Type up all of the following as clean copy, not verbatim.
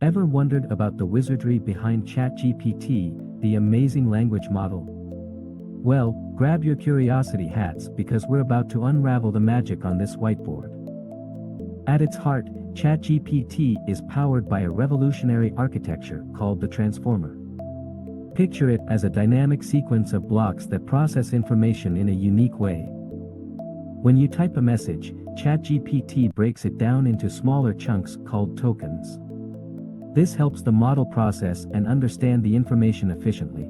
Ever wondered about the wizardry behind ChatGPT, the amazing language model? Well, grab your curiosity hats because we're about to unravel the magic on this whiteboard. At its heart, ChatGPT is powered by a revolutionary architecture called the transformer. Picture it as a dynamic sequence of blocks that process information in a unique way. When you type a message, ChatGPT breaks it down into smaller chunks called tokens. This helps the model process and understand the information efficiently.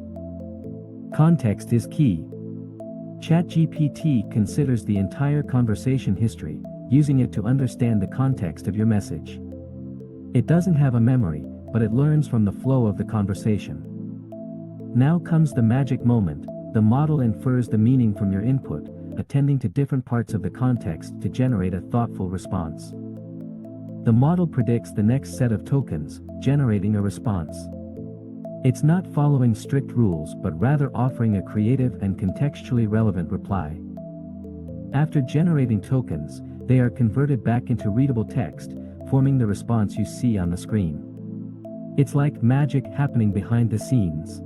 Context is key. ChatGPT considers the entire conversation history, using it to understand the context of your message. It doesn't have a memory, but it learns from the flow of the conversation. Now comes the magic moment. The model infers the meaning from your input, attending to different parts of the context to generate a thoughtful response. The model predicts the next set of tokens, generating a response. It's not following strict rules but rather offering a creative and contextually relevant reply. After generating tokens, they are converted back into readable text, forming the response you see on the screen. It's like magic happening behind the scenes.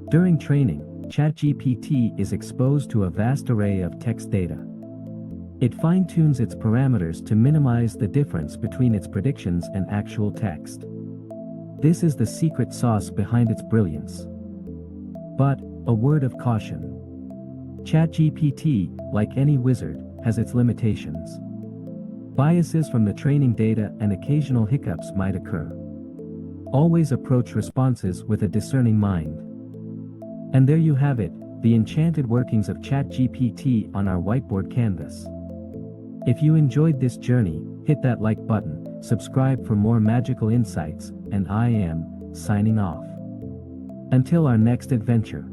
During training, ChatGPT is exposed to a vast array of text data. It fine-tunes its parameters to minimize the difference between its predictions and actual text. This is the secret sauce behind its brilliance. But, a word of caution. ChatGPT, like any wizard, has its limitations. Biases from the training data and occasional hiccups might occur. Always approach responses with a discerning mind. And there you have it, the enchanted workings of ChatGPT on our whiteboard canvas. If you enjoyed this journey, hit that like button, subscribe for more magical insights, and I am signing off. Until our next adventure.